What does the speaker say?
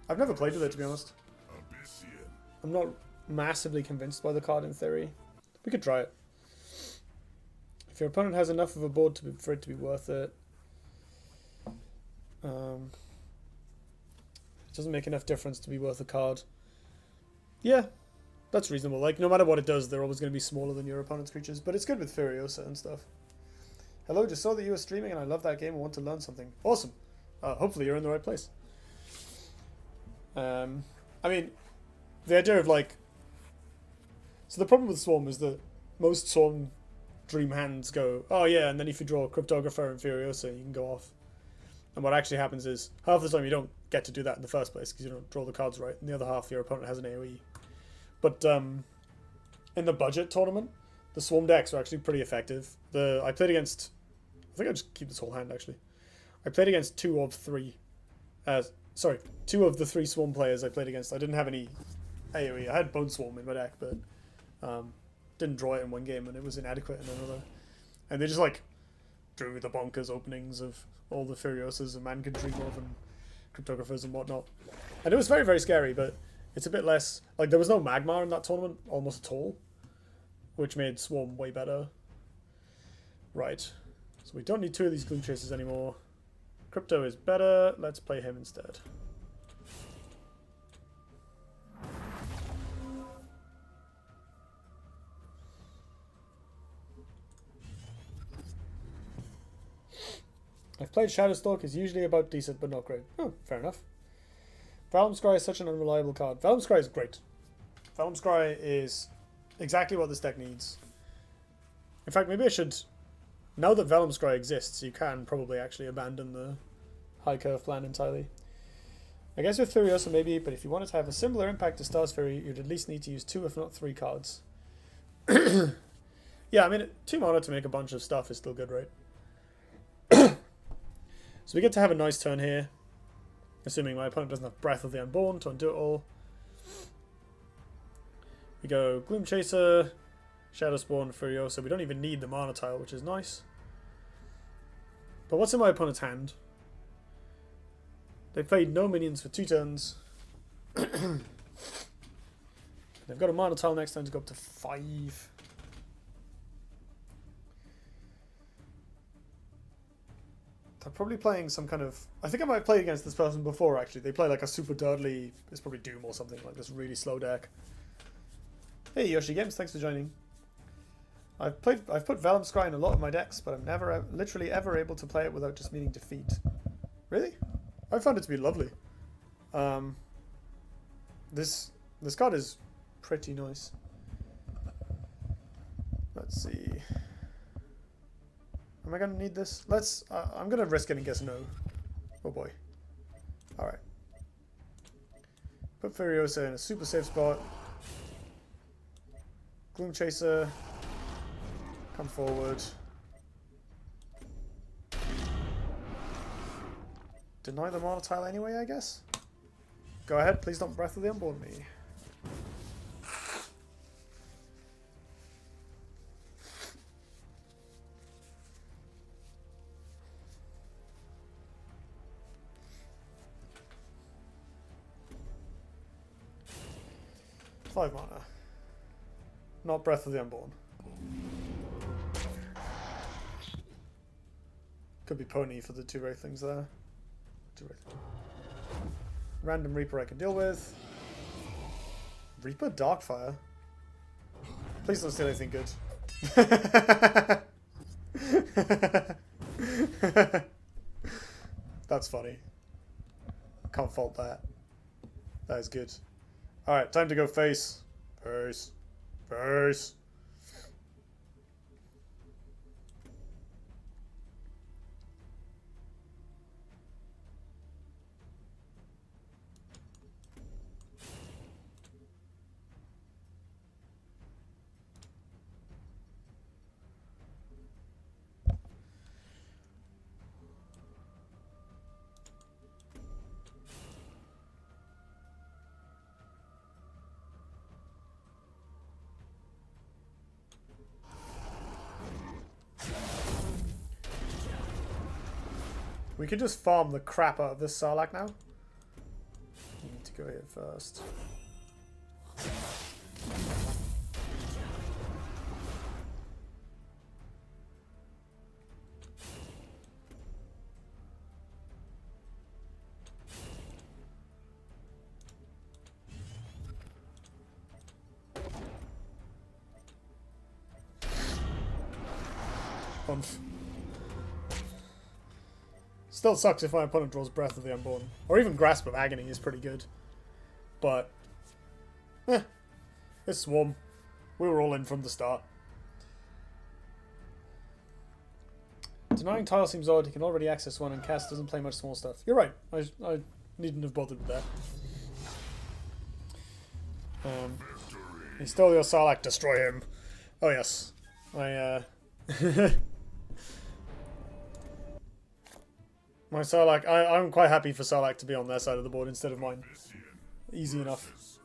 I've never played with it, to be honest. I'm not massively convinced by the card in theory. We could try it. If your opponent has enough of a board for it to be worth it. It doesn't make enough difference to be worth a card. Yeah, that's reasonable. Like, no matter what it does, they're always going to be smaller than your opponent's creatures. But it's good with Furiosa and stuff. Hello, just saw that you were streaming and I love that game and want to learn something. Awesome. Hopefully you're in the right place. I mean, the idea of like... So the problem with Swarm is that most Swarm dream hands go, oh yeah, and then if you draw Cryptographer and Furiosa, you can go off. And what actually happens is, half the time you don't get to do that in the first place because you don't draw the cards right, and the other half your opponent has an AoE. But in the budget tournament, the Swarm decks are actually pretty effective. I played against... I think I'll just keep this whole hand, actually. I played against two of the three Swarm players I played against. I didn't have any AoE. I had Bone Swarm in my deck, but didn't draw it in one game, and it was inadequate in another. And they just, like, drew the bonkers openings of all the Furiosas a man can dream of, and Cryptographers and whatnot. And it was very, very scary, but it's a bit less... Like, there was no Magmar in that tournament, almost at all, which made Swarm way better. Right. So we don't need two of these Gloom Chasers anymore. Crypto is better. Let's play him instead. I've played Shadowstalk, is usually about decent but not great. Oh, fair enough. Vellum Scry is such an unreliable card. Vellum Scry is great. Vellum Scry is exactly what this deck needs. In fact, maybe I should... Now that Vellum Scry exists, you can probably actually abandon the high curve plan entirely. I guess with Furiosa maybe, but if you wanted to have a similar impact to Star's Fury, you'd at least need to use 2 if not 3 cards. Yeah, I mean, 2 mana to make a bunch of stuff is still good, right? So we get to have a nice turn here. Assuming my opponent doesn't have Breath of the Unborn to undo it all. We go Gloom Chaser, Shadow Spawn, Furiosa. We don't even need the mana tile, which is nice. But what's in my opponent's hand? They played no minions for 2 turns. They've got a mana tile next turn to go up to 5. They're probably playing some kind of... I think I might have played against this person before, actually. They play like a super Dudley... It's probably Doom or something, like this really slow deck. Hey, Yoshi Games, thanks for joining. I've put Vellum Scry in a lot of my decks, but I'm never literally ever able to play it without just meaning defeat. Really? I found it to be lovely. This card is pretty nice. Let's see. Am I gonna need this? I'm gonna risk it and guess no. Oh boy. Alright. Put Furiosa in a super safe spot. Gloom Chaser. Come forward. Deny the mana tile anyway, I guess? Go ahead, please don't Breath of the Unborn me. Five mana. Not Breath of the Unborn. Could be Pony for the 2 Wraith things there. 2 Wraith. Random Reaper I can deal with. Reaper Darkfire? Please don't steal anything good. That's funny. Can't fault that. That is good. Alright, time to go face. Face. Face. We could just farm the crap out of this Sarlacc now. go here first. Still sucks if my opponent draws Breath of the Unborn. Or even Grasp of Agony is pretty good. But, it's Swarm. We were all in from the start. Denying tile seems odd. He can already access one and cast doesn't play much small stuff. You're right. I needn't have bothered with that. He stole your Sarlacc. Destroy him. Oh yes. My Sarlacc, I'm quite happy for Sarlacc to be on their side of the board instead of mine. Easy enough.